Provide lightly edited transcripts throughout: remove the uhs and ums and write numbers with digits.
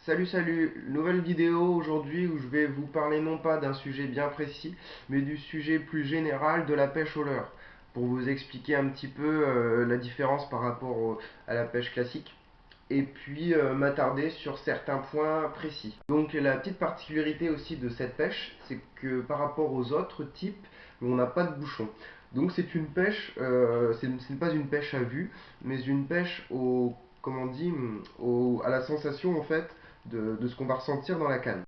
Salut, nouvelle vidéo aujourd'hui où je vais vous parler non pas d'un sujet bien précis, mais du sujet plus général de la pêche au leurre, pour vous expliquer un petit peu la différence par rapport à la pêche classique, et puis m'attarder sur certains points précis. Donc la petite particularité aussi de cette pêche, c'est que par rapport aux autres types, on n'a pas de bouchon. Donc c'est une pêche, ce n'est pas une pêche à vue, mais une pêche au, comment on dit, à la sensation en fait de ce qu'on va ressentir dans la canne.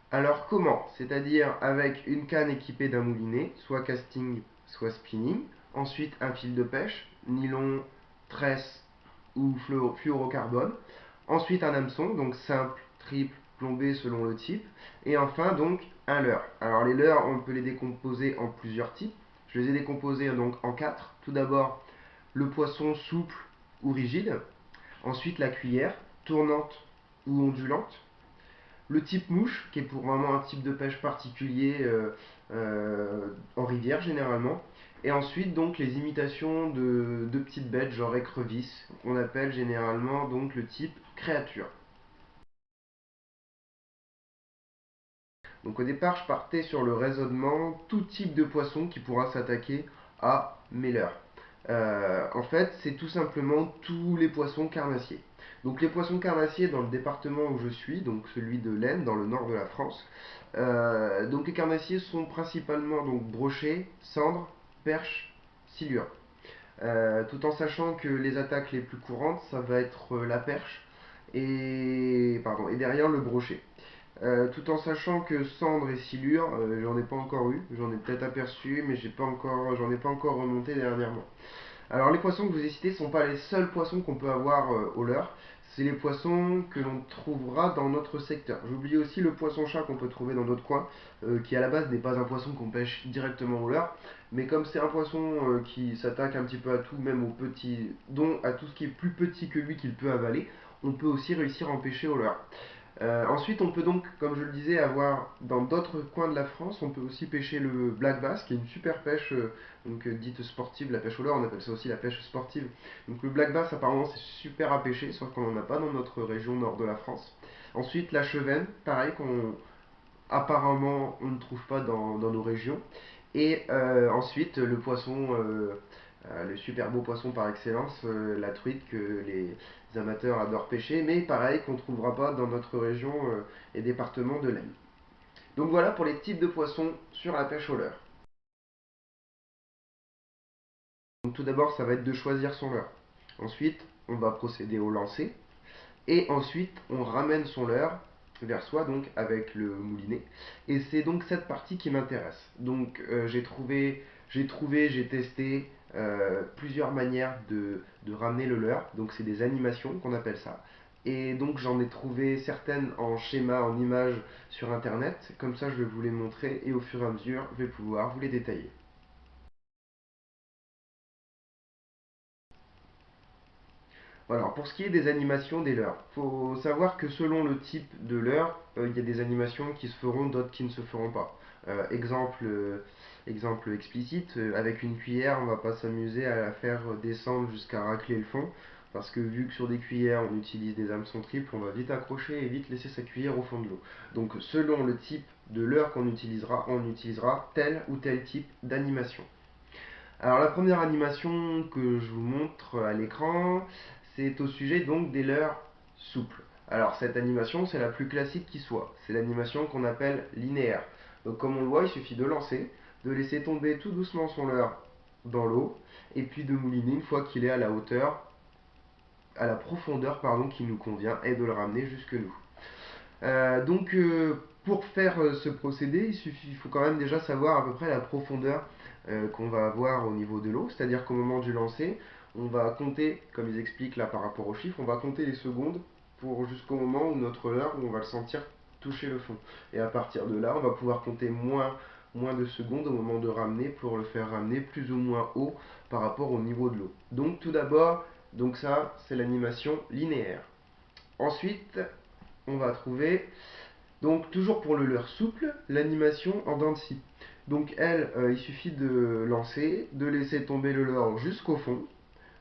Alors comment? C'est-à-dire avec une canne équipée d'un moulinet, soit casting, soit spinning, ensuite un fil de pêche, nylon, tresse ou fluorocarbone, ensuite un hameçon, donc simple, triple, plombé selon le type, et enfin donc un leurre. Alors les leurres, on peut les décomposer en plusieurs types. Je les ai décomposés donc en quatre. Tout d'abord le poisson souple ou rigide, ensuite la cuillère, tournante ou ondulante, le type mouche, qui est pour vraiment un type de pêche particulier en rivière généralement. Et ensuite donc les imitations de petites bêtes genre écrevisse, qu'on appelle généralement donc le type créature. Donc au départ je partais sur le raisonnement tout type de poisson qui pourra s'attaquer à mes leurres. En fait, c'est tout simplement tous les poissons carnassiers. Donc les poissons carnassiers dans le département où je suis, donc celui de l'Aisne, dans le nord de la France. Donc les carnassiers sont principalement donc brochets, cendres, perches, silures. Tout en sachant que les attaques les plus courantes, ça va être la perche et derrière le brochet. Tout en sachant que cendre et silure, j'en ai pas encore eu, j'en ai peut-être aperçu, mais j'en ai pas encore remonté dernièrement. Alors les poissons que je vous ai cités ne sont pas les seuls poissons qu'on peut avoir au leurre, c'est les poissons que l'on trouvera dans notre secteur. J'oublie aussi le poisson-chat qu'on peut trouver dans notre coin, qui à la base n'est pas un poisson qu'on pêche directement au leurre, mais comme c'est un poisson qui s'attaque un petit peu à tout, même aux petits, dont à tout ce qui est plus petit que lui qu'il peut avaler, on peut aussi réussir à en pêcher au leurre. Ensuite, on peut donc, comme je le disais, avoir dans d'autres coins de la France, on peut aussi pêcher le black bass, qui est une super pêche dite sportive, la pêche au leurre, on appelle ça aussi la pêche sportive. Donc le black bass, apparemment, c'est super à pêcher, sauf qu'on n'en a pas dans notre région nord de la France. Ensuite, la chevenne, pareil, qu'on apparemment on ne trouve pas dans nos régions. Et ensuite, le poisson, le super beau poisson par excellence, la truite que les amateurs adorent pêcher, mais pareil qu'on ne trouvera pas dans notre région et département de l'Aisne. Donc voilà pour les types de poissons sur la pêche au leurre. Donc tout d'abord, ça va être de choisir son leurre. Ensuite, on va procéder au lancer. Et ensuite, on ramène son leurre vers soi, donc avec le moulinet. Et c'est donc cette partie qui m'intéresse. Donc j'ai testé plusieurs manières de ramener le leurre. Donc c'est des animations qu'on appelle ça. Et donc j'en ai trouvé certaines en schéma, en images sur internet. Comme ça, je vais vous les montrer et au fur et à mesure, je vais pouvoir vous les détailler. Alors, pour ce qui est des animations des leurres, il faut savoir que selon le type de leurre, il y a des animations qui se feront, d'autres qui ne se feront pas. Exemple explicite, avec une cuillère, on ne va pas s'amuser à la faire descendre jusqu'à racler le fond, parce que vu que sur des cuillères on utilise des hameçons triples, on va vite accrocher et vite laisser sa cuillère au fond de l'eau. Donc selon le type de leurre qu'on utilisera, on utilisera tel ou tel type d'animation. Alors la première animation que je vous montre à l'écran, c'est au sujet donc des leurres souples. Alors cette animation, c'est la plus classique qui soit. C'est l'animation qu'on appelle linéaire. Donc comme on le voit, il suffit de lancer, de laisser tomber tout doucement son leurre dans l'eau, et puis de mouliner une fois qu'il est à la hauteur, à la profondeur pardon, qui nous convient, et de le ramener jusque nous. Pour faire ce procédé, il faut quand même déjà savoir à peu près la profondeur qu'on va avoir au niveau de l'eau, c'est-à-dire qu'au moment du lancer, on va compter, comme ils expliquent là par rapport aux chiffres, on va compter les secondes pour jusqu'au moment où notre leurre, où on va le sentir toucher le fond. Et à partir de là, on va pouvoir compter moins de secondes au moment de ramener pour le faire ramener plus ou moins haut par rapport au niveau de l'eau. Donc tout d'abord, donc ça c'est l'animation linéaire. Ensuite, on va trouver, donc toujours pour le leurre souple, l'animation en dents de scie. Donc elle, il suffit de lancer, de laisser tomber le leurre jusqu'au fond,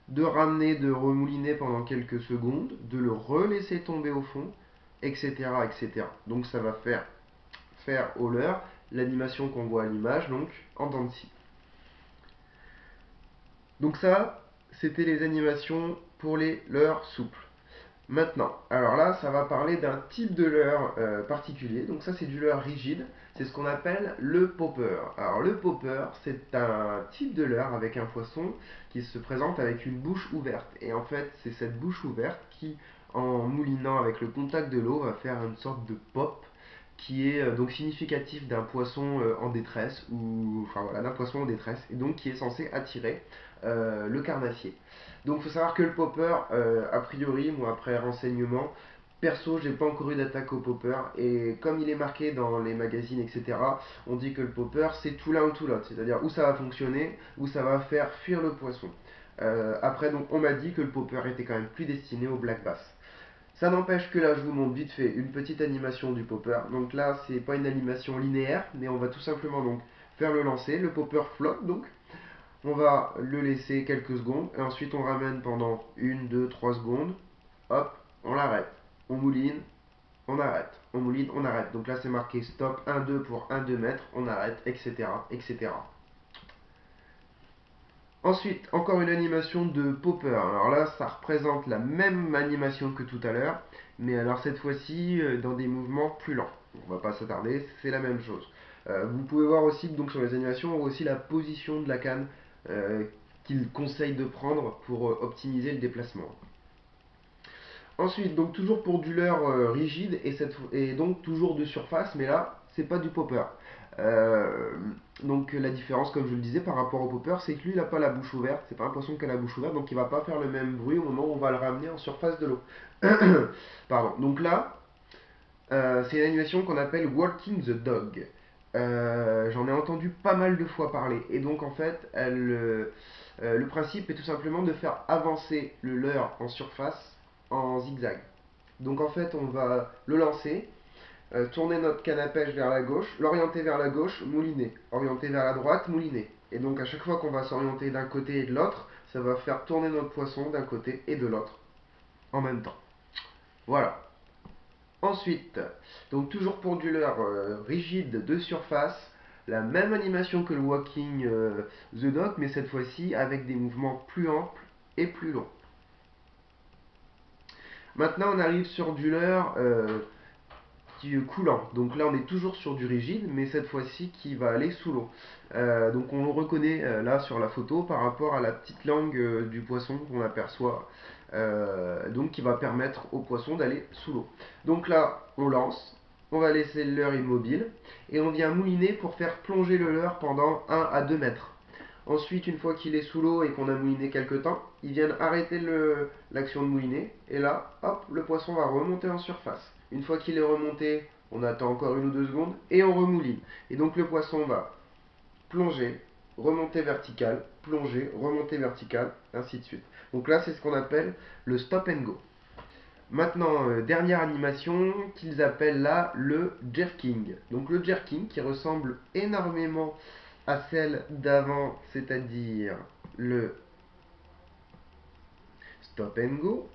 de ramener, de remouliner pendant quelques secondes, de le relaisser tomber au fond, etc. etc. Donc ça va faire au leurre l'animation qu'on voit à l'image, donc en dents de scie. Donc ça, c'était les animations pour les leurres souples. Maintenant, alors là, ça va parler d'un type de leurre particulier. Donc ça, c'est du leurre rigide. C'est ce qu'on appelle le popper. Alors le popper, c'est un type de leurre avec un poisson qui se présente avec une bouche ouverte. Et en fait, c'est cette bouche ouverte qui, en moulinant avec le contact de l'eau, va faire une sorte de pop qui est donc significatif d'un poisson en détresse, ou enfin voilà, d'un poisson en détresse, et donc qui est censé attirer le carnassier. Donc il faut savoir que le popper, a priori, moi après renseignement, perso j'ai pas encore eu d'attaque au popper, et comme il est marqué dans les magazines, etc., on dit que le popper c'est tout l'un ou tout l'autre, c'est-à-dire où ça va fonctionner, où ça va faire fuir le poisson. Après donc on m'a dit que le popper était quand même plus destiné au black bass. Ça n'empêche que là, je vous montre vite fait une petite animation du popper. Donc là, c'est pas une animation linéaire, mais on va tout simplement donc faire le lancer. Le popper flotte donc. On va le laisser quelques secondes et ensuite on ramène pendant 1, 2, 3 secondes. Hop, on l'arrête. On mouline, on arrête. On mouline, on arrête. Donc là, c'est marqué stop 1, 2 pour 1, 2 mètres. On arrête, etc. etc. Ensuite, encore une animation de popper. Alors là, ça représente la même animation que tout à l'heure, mais alors cette fois-ci dans des mouvements plus lents. On va pas s'attarder, c'est la même chose. Vous pouvez voir aussi donc sur les animations, on voit aussi la position de la canne euh, qu'il conseille de prendre pour optimiser le déplacement. Ensuite, donc toujours pour du leurre rigide et donc toujours de surface, mais là, c'est pas du popper. Euh, donc la différence, comme je le disais, par rapport au popper, c'est que lui, il n'a pas la bouche ouverte. C'est pas un poisson qui a la bouche ouverte, donc il va pas faire le même bruit au moment où on va le ramener en surface de l'eau. Pardon. Donc là, c'est une animation qu'on appelle Walking the Dog. J'en ai entendu pas mal de fois parler. Et donc en fait, le principe est tout simplement de faire avancer le leurre en surface en zigzag. Donc en fait, on va le lancer, tourner notre canne à pêche vers la gauche, l'orienter vers la gauche, mouliner. Orienter vers la droite, mouliner. Et donc à chaque fois qu'on va s'orienter d'un côté et de l'autre, ça va faire tourner notre poisson d'un côté et de l'autre en même temps. Voilà. Ensuite, donc toujours pour du leurre rigide de surface, la même animation que le walking the dog, mais cette fois-ci avec des mouvements plus amples et plus longs. Maintenant, on arrive sur du leurre coulant. Donc là, on est toujours sur du rigide, mais cette fois-ci qui va aller sous l'eau. Donc on le reconnaît là sur la photo par rapport à la petite langue du poisson qu'on aperçoit, donc qui va permettre au poisson d'aller sous l'eau. Donc là, on lance, on va laisser le leurre immobile et on vient mouliner pour faire plonger le leurre pendant 1 à 2 mètres. Ensuite, une fois qu'il est sous l'eau et qu'on a mouliné quelques temps, ils viennent arrêter l'action de mouliner. Et là, hop, le poisson va remonter en surface. Une fois qu'il est remonté, on attend encore 1 ou 2 secondes et on remouline. Et donc le poisson va plonger, remonter vertical, plonger, remonter vertical, ainsi de suite. Donc là, c'est ce qu'on appelle le stop and go. Maintenant, dernière animation qu'ils appellent là le jerking. Donc le jerking qui ressemble énormément à celle d'avant, c'est-à-dire le stop and go,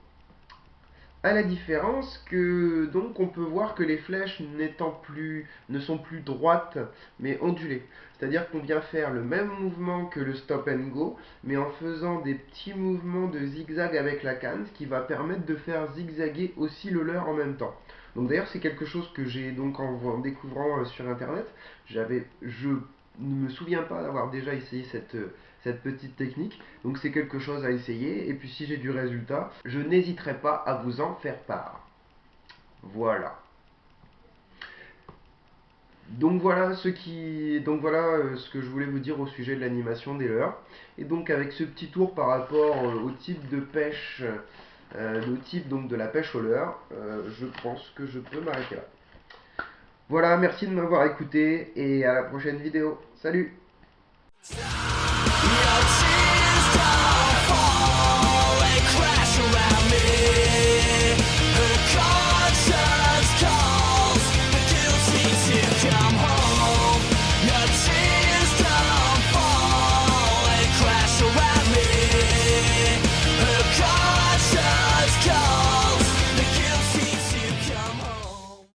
à la différence que donc on peut voir que les flèches ne sont plus droites mais ondulées. C'est-à-dire qu'on vient faire le même mouvement que le stop and go, mais en faisant des petits mouvements de zigzag avec la canne, ce qui va permettre de faire zigzaguer aussi le leurre en même temps. Donc d'ailleurs c'est quelque chose que j'ai donc en découvrant sur internet, je ne me souviens pas d'avoir déjà essayé cette petite technique. Donc c'est quelque chose à essayer. Et puis si j'ai du résultat, je n'hésiterai pas à vous en faire part. Voilà. Donc voilà ce que je voulais vous dire au sujet de l'animation des leurres. Et donc avec ce petit tour par rapport au type de pêche, au type donc de la pêche au leurre, je pense que je peux m'arrêter là. Voilà, merci de m'avoir écouté et à la prochaine vidéo. Salut!